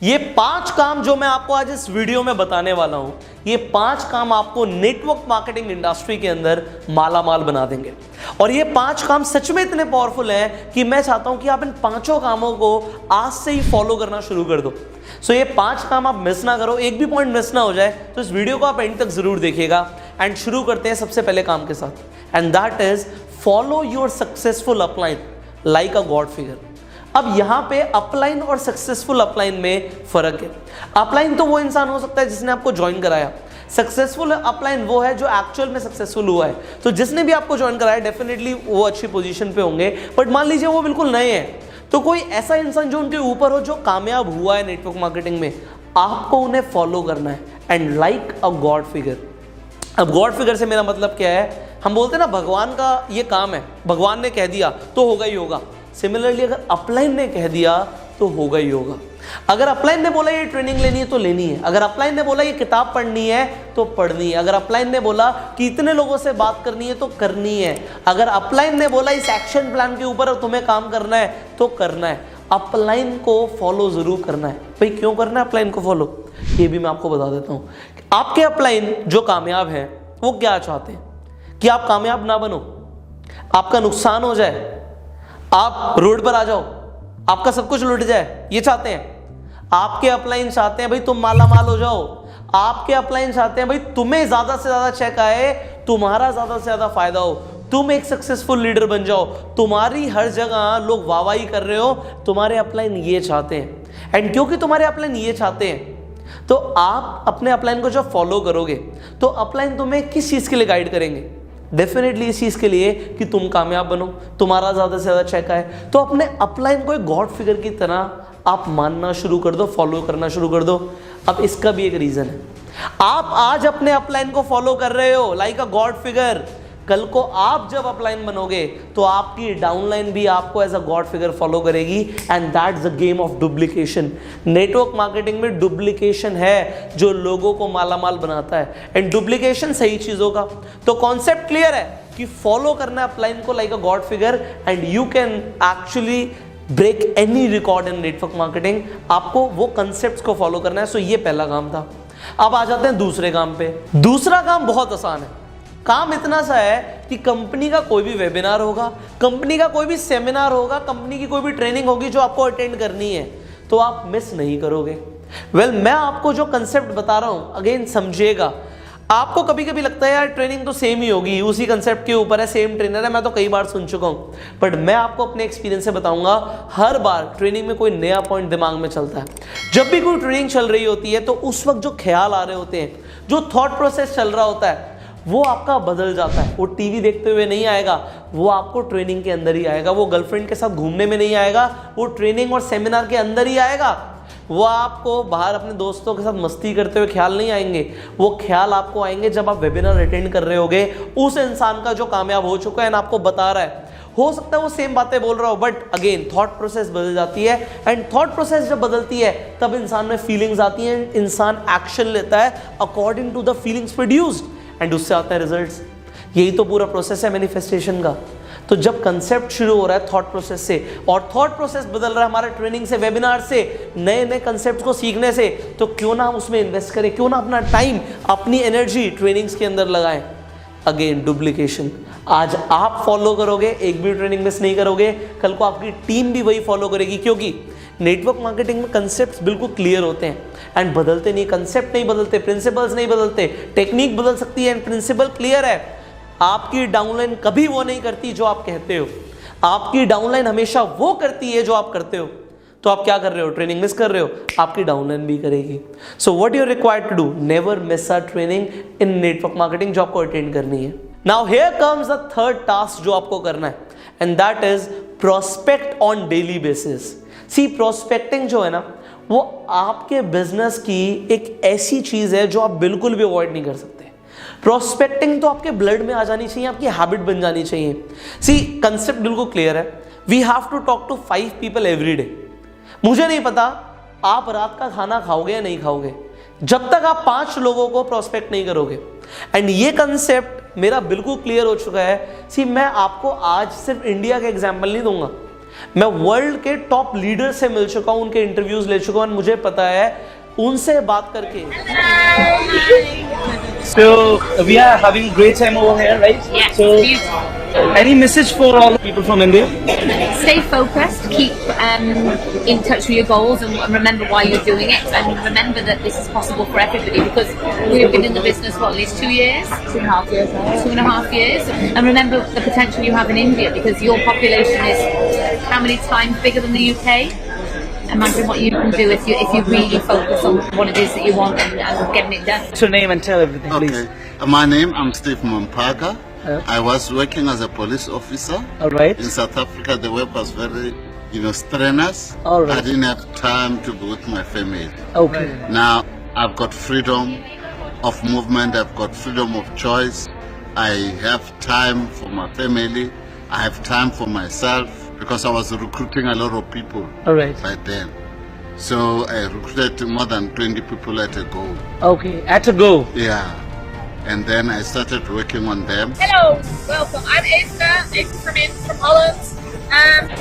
ये 5 काम जो मैं आपको आज इस वीडियो में बताने वाला हूं, ये 5 काम आपको नेटवर्क मार्केटिंग इंडस्ट्री के अंदर मालामाल बना देंगे। और ये 5 काम सच में इतने पावरफुल हैं कि मैं चाहता हूं कि आप इन 5 कामों को आज से ही फॉलो करना शुरू कर दो। सो ये 5 काम आप मिस ना करो, एक भी पॉइंट मिस ना हो जाए, तो इस वीडियो को आप एंड तक जरूर देखिएगा। एंड शुरू करते हैं सबसे पहले काम के साथ, and that is follow your successful upline like a god figure. अब यहां पे अपलाइन और सक्सेसफुल अपलाइन में फर्क है। अपलाइन तो वो इंसान हो सकता है जिसने आपको ज्वाइन कराया, सक्सेसफुल अपलाइन वो है जो एक्चुअल में सक्सेसफुल हुआ है। तो जिसने भी आपको ज्वाइन कराया डेफिनेटली वो अच्छी पोजीशन पे होंगे, बट मान लीजिए वो बिल्कुल नए हैं, तो कोई ऐसा इंसान जो उनके ऊपर हो, जो कामयाब हुआ है नेटवर्क मार्केटिंग में, आपको उन्हें फॉलो करना है and like a god figure. अब गॉड फिगर से मेरा मतलब क्या है, हम बोलते हैं ना भगवान का ये काम है, भगवान ने कह दिया तो होगा ही होगा। सिमिलरली अगर अपलाइन ने कह दिया तो होगा ही होगा। अगर अपलाइन ने बोला ये ट्रेनिंग लेनी है तो लेनी है, अगर अपलाइन ने बोला ये किताब पढ़नी है तो पढ़नी है, अगर अपलाइन ने बोला कि इतने लोगों से बात करनी है तो करनी है, अगर अपलाइन ने बोला इस एक्शन प्लान के ऊपर तुम्हें काम करना है तो करना है। अपलाइन को फॉलो जरूर करना है। भाई क्यों करना है अपलाइन को फॉलो, ये भी मैं आपको बता देता हूँ। आपके अपलाइन जो कामयाब हैं वो क्या चाहते हैं कि आप कामयाब ना बनो, आपका नुकसान हो जाए, आप रोड पर आ जाओ, आपका सब कुछ लुट जाए, ये चाहते हैं। आपके अपलाइन चाहते हैं भाई तुम माला माल हो जाओ। आपके अपलाइन चाहते हैं भाई तुम्हें ज्यादा से ज्यादा चेक आए, तुम्हारा ज्यादा से ज्यादा फायदा हो, तुम एक सक्सेसफुल लीडर बन जाओ, तुम्हारी हर जगह लोग वाहवाही कर रहे हो। तुम्हारे अपलाइन ये चाहते हैं। एंड क्योंकि तुम्हारे अपलाइन ये चाहते हैं तो आप अपने अपलाइन को जब फॉलो करोगे तो अपलाइन तुम्हें किस चीज के लिए गाइड करेंगे, डेफिनेटली इस चीज के लिए कि तुम कामयाब बनो, तुम्हारा ज्यादा से ज्यादा चेक आए। तो अपने अपलाइन को एक गॉड फिगर की तरह आप मानना शुरू कर दो, फॉलो करना शुरू कर दो। अब इसका भी एक रीजन है, आप आज अपने अपलाइन को फॉलो कर रहे हो लाइक अ गॉड फिगर, कल को आप जब अपलाइन बनोगे तो आपकी डाउनलाइन भी आपको as a god figure follow करेगी। And that's the game of duplication. Network marketing में डुप्लीकेशन है जो लोगों को मालामाल बनाता है, एंड डुप्लीकेशन सही चीजों का। तो कॉन्सेप्ट क्लियर है कि फॉलो करना है अपलाइन को like a god figure, and you can actually break any record in network marketing. आपको वो कंसेप्ट को फॉलो करना है। सो ये पहला काम था। अब आ जाते हैं दूसरे काम पे। दूसरा काम बहुत आसान है। काम इतना सा है कि कंपनी का कोई भी वेबिनार होगा, कंपनी का कोई भी सेमिनार होगा, कंपनी की कोई भी ट्रेनिंग होगी जो आपको अटेंड करनी है, तो आप मिस नहीं करोगे। मैं आपको जो कंसेप्ट बता रहा हूं अगेन समझिएगा। आपको कभी कभी लगता है यार ट्रेनिंग तो सेम ही होगी, उसी कंसेप्ट के ऊपर है, सेम ट्रेनर है, मैं तो कई बार सुन चुका हूं। बट मैं आपको अपने एक्सपीरियंस से बताऊंगा, हर बार ट्रेनिंग में कोई नया पॉइंट दिमाग में चलता है। जब भी कोई ट्रेनिंग चल रही होती है तो उस वक्त जो ख्याल आ रहे होते हैं, जो थॉट प्रोसेस चल रहा होता है, वो आपका बदल जाता है। वो टीवी देखते हुए नहीं आएगा, वो आपको ट्रेनिंग के अंदर ही आएगा। वो गर्लफ्रेंड के साथ घूमने में नहीं आएगा, वो ट्रेनिंग और सेमिनार के अंदर ही आएगा। वो आपको बाहर अपने दोस्तों के साथ मस्ती करते हुए ख्याल नहीं आएंगे, वो ख्याल आपको आएंगे जब आप वेबिनार अटेंड कर रहे होगे उस इंसान का जो कामयाब हो चुका है ना, आपको बता रहा है। हो सकता है वो सेम बातें बोल रहा हो, बट अगेन थॉट प्रोसेस बदल जाती है। एंड थॉट प्रोसेस जब बदलती है तब इंसान में फीलिंग्स आती हैं, इंसान एक्शन लेता है according to the feelings produced, and उससे आते हैं रिजल्ट्स। यही तो पूरा प्रोसेस है मैनिफेस्टेशन का। तो जब कंसेप्ट शुरू हो रहा है थॉट प्रोसेस से, और थॉट प्रोसेस बदल रहा है हमारे ट्रेनिंग से, वेबिनार से, नए नए कंसेप्ट को सीखने से, तो क्यों ना हम उसमें इन्वेस्ट करें, क्यों ना अपना टाइम, अपनी एनर्जी ट्रेनिंग्स के अंदर लगाएं। Again duplication. आज आप फॉलो करोगे, एक भी ट्रेनिंग मिस नहीं करोगे, कल को आपकी टीम भी वही फॉलो करेगी। क्योंकि नेटवर्क मार्केटिंग में कंसेप्ट बिल्कुल क्लियर होते हैं एंड बदलते नहीं। कंसेप्ट नहीं बदलते, प्रिंसिपल्स नहीं बदलते, टेक्निक बदल सकती है एंड प्रिंसिपल क्लियर है। आपकी डाउनलाइन कभी वो नहीं करती जो आप कहते हो, आपकी डाउनलाइन हमेशा वो करती है जो आप करते हो। तो आप क्या कर रहे हो, ट्रेनिंग मिस कर रहे हो, आपकी डाउनलाइन भी करेगी। So what you required to do, never miss a training in network marketing जो आपको अटेंड करनी है। Now here comes the third task जो आपको करना है, and that is prospect on daily basis. See prospecting जो है ना, वो आपके बिजनेस की एक ऐसी चीज है जो आप बिल्कुल भी अवॉइड नहीं कर सकते। प्रोस्पेक्टिंग तो आपके ब्लड में आ जानी चाहिए, आपकी हैबिट बन जानी चाहिए। सी कंसेप्ट बिल्कुल क्लियर है, we have to talk to 5 people every day. मुझे नहीं पता आप रात का खाना खाओगे या नहीं खाओगे जब तक आप 5 लोगों को प्रोस्पेक्ट नहीं करोगे। एंड ये कंसेप्ट मेरा बिल्कुल क्लियर हो चुका है। सी मैं आपको आज सिर्फ इंडिया का एग्जाम्पल नहीं दूंगा, मैं वर्ल्ड के टॉप लीडर से मिल चुका हूं, उनके इंटरव्यूज ले चुका हूं, मुझे पता है उनसे बात करके। So we are having great time over here, right? Yes, So beautiful. any message for all people from India? Stay focused, keep in touch with your goals, and remember why you're doing it, and remember that this is possible for everybody, because we've been in the business for at least 2 years, 2.5 years, 2.5 years, and remember the potential you have in India, because your population is how many times bigger than the UK? Imagine what you can do if you really focus on what it is that you want and getting it done. What's your name and tell everything, please. Okay. My name, I'm Steve Mampaga. I was working as a police officer. All right. In South Africa, the work was very, strenuous. All right. I didn't have time to be with my family. Okay. Now, I've got freedom of movement. I've got freedom of choice. I have time for my family. I have time for myself, because I was recruiting a lot of people All right. by then. So I recruited more than 20 people at a go. Okay. At a go. Yeah. And then I started working on them. Hello, welcome. I'm Eva from Holland.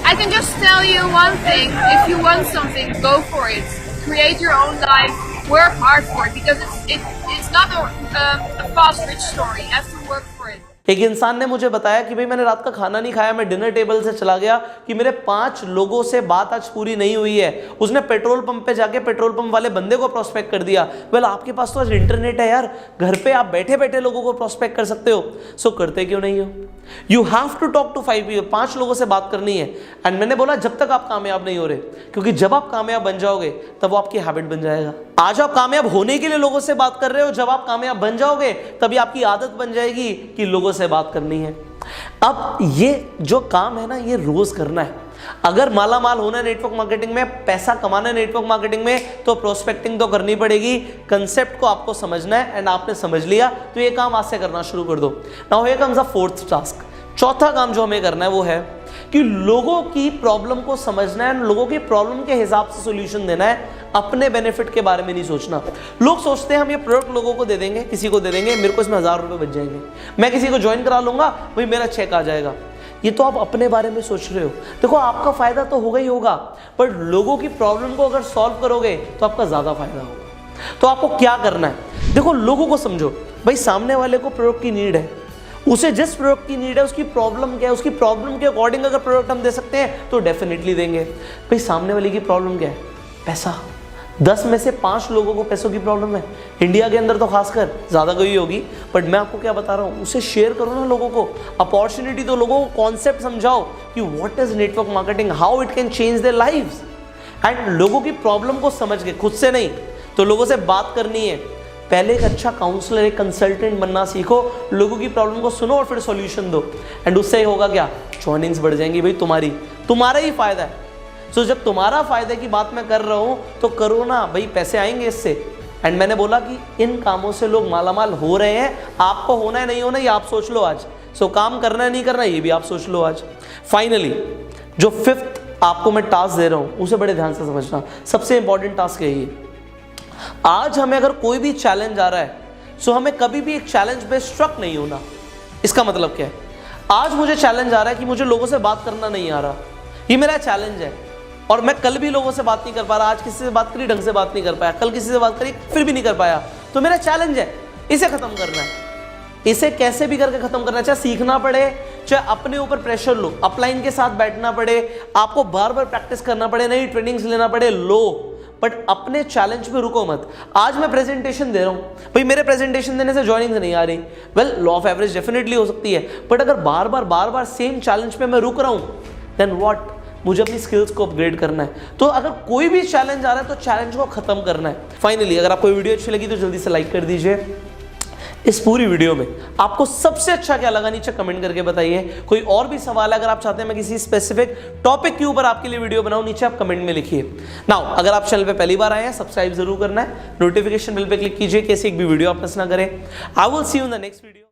I can just tell you one thing: if you want something, go for it. Create your own life. Work hard for it, because it's not a fast rich story. You have to work for it. एक इंसान ने मुझे बताया कि भाई मैंने रात का खाना नहीं खाया, मैं डिनर टेबल से चला गया कि मेरे 5 लोगों से बात आज पूरी नहीं हुई है। उसने पेट्रोल पंप पे जाके पेट्रोल पंप वाले बंदे को प्रोस्पेक्ट कर दिया। वेल, आपके पास तो आज इंटरनेट है यार, घर पे आप बैठे बैठे लोगों को प्रोस्पेक्ट कर सकते हो। सो करते क्यों नहीं हो? You have to talk to 5 लोगों से बात करनी है। एंड मैंने बोला जब तक आप कामयाब नहीं हो रहे, क्योंकि जब आप कामयाब बन जाओगे तब वो आपकी हैबिट बन जाएगा। आज आप कामयाब होने के लिए लोगों से बात कर रहे हो, जब आप कामयाब बन जाओगे तभी आपकी आदत बन जाएगी कि लोगों से बात करनी है। अब ये जो काम है ना, ये रोज करना है। अगर माला माल होना है नेटवर्क मार्केटिंग में, पैसा कमाना है नेटवर्क मार्केटिंग में, तो प्रोस्पेक्टिंग तो करनी पड़ेगी। कंसेप्ट को आपको समझना है, एंड आपने समझ लिया तो ये काम आज से करना शुरू कर दो। Now here comes the 4th task. चौथा काम जो हमें करना है वो है कि लोगों की प्रॉब्लम को समझना है, लोगों की प्रॉब्लम के हिसाब से सॉल्यूशन देना है। अपने बेनिफिट के बारे में नहीं सोचना। लोग सोचते हैं हम ये प्रोडक्ट लोगों को दे देंगे, किसी को दे देंगे, मेरे को इसमें 1000 रुपए बच जाएंगे, मैं किसी को ज्वाइन करा लूंगा, भाई मेरा चेक आ जाएगा। ये तो आप अपने बारे में सोच रहे हो। देखो, आपका फायदा तो होगा ही होगा, पर लोगों की प्रॉब्लम को अगर सॉल्व करोगे तो आपका ज्यादा फायदा होगा। तो आपको क्या करना है? देखो, लोगों को समझो। भाई सामने वाले को प्रोडक्ट की नीड है, उसे जिस प्रोडक्ट की नीड है उसकी प्रॉब्लम क्या है, उसकी प्रॉब्लम के अकॉर्डिंग अगर प्रोडक्ट हम दे सकते हैं तो डेफिनेटली देंगे। भाई सामने वाले की प्रॉब्लम क्या है? पैसा। 10 में से 5 लोगों को पैसों की प्रॉब्लम है, इंडिया के अंदर तो खासकर, ज्यादा कोई होगी, बट मैं आपको क्या बता रहा हूं, उसे शेयर करो ना लोगों को, अपॉर्चुनिटी दो, लोगों को कॉन्सेप्ट समझाओ कि what is network marketing, how it can change their lives. And लोगों की प्रॉब्लम को समझ के, खुद से नहीं तो लोगों से बात करनी है। पहले एक अच्छा काउंसलर, एक कंसल्टेंट बनना सीखो, लोगों की प्रॉब्लम को सुनो और फिर सॉल्यूशन दो। एंड उससे होगा क्या? जॉइनिंग्स बढ़ जाएंगी। भाई तुम्हारा ही फायदा है। सो जब तुम्हारा फायदे की बात मैं कर रहा हूं तो करो ना भाई, पैसे आएंगे इससे। एंड मैंने बोला कि इन कामों से लोग मालामाल हो रहे हैं, आपको होना है नहीं होना ये आप सोच लो आज। सो काम करना है नहीं करना ये भी आप सोच लो आज। फाइनली जो 5th आपको मैं टास्क दे रहा हूं उसे बड़े ध्यान से समझना। सबसे इंपॉर्टेंट टास्क है ये। आज हमें अगर कोई भी चैलेंज आ रहा है, सो हमें कभी भी एक चैलेंज पे स्ट्रक नहीं होना। इसका मतलब क्या है? आज मुझे चैलेंज आ रहा है कि मुझे लोगों से बात करना नहीं आ रहा, ये मेरा चैलेंज है, और मैं कल भी लोगों से बात नहीं कर पा रहा, आज किसी से बात करी ढंग से बात नहीं कर पाया, कल किसी से बात करी फिर भी नहीं कर पाया, तो मेरा चैलेंज है, इसे खत्म करना है। इसे कैसे भी करके खत्म करना है, चाहे सीखना पड़े, चाहे अपने ऊपर प्रेशर लो, अपलाइन के साथ बैठना पड़े, आपको बार बार प्रैक्टिस करना पड़े, नई ट्रेनिंग्स लेना पड़े, लो, बट अपने चैलेंज पे रुको मत। आज मैं प्रेजेंटेशन दे रहा हूं, भाई मेरे प्रेजेंटेशन देने से ज्वाइनिंग नहीं आ रही, well law of average definitely हो सकती है, बट अगर बार बार सेम चैलेंज पे मैं रुक रहा हूं, देन व्हाट? मुझे अपनी स्किल्स को अपग्रेड करना है। तो अगर कोई भी चैलेंज आ रहा है तो चैलेंज को खत्म करना है। फाइनली अगर आपको वीडियो अच्छी लगी तो जल्दी से लाइक कर दीजिए। इस पूरी वीडियो में आपको सबसे अच्छा क्या लगा नीचे कमेंट करके बताइए। कोई और भी सवाल है, अगर आप चाहते हैं मैं किसी स्पेसिफिक टॉपिक के ऊपर आपके लिए वीडियो बनाऊं, नीचे आप कमेंट में लिखिए। नाउ अगर आप चैनल पे पहली बार आए हैं, सब्सक्राइब जरूर करना है, नोटिफिकेशन बेल पे क्लिक कीजिए, कैसे एक भी वीडियो आप मिस ना करें। I will see you in the next video.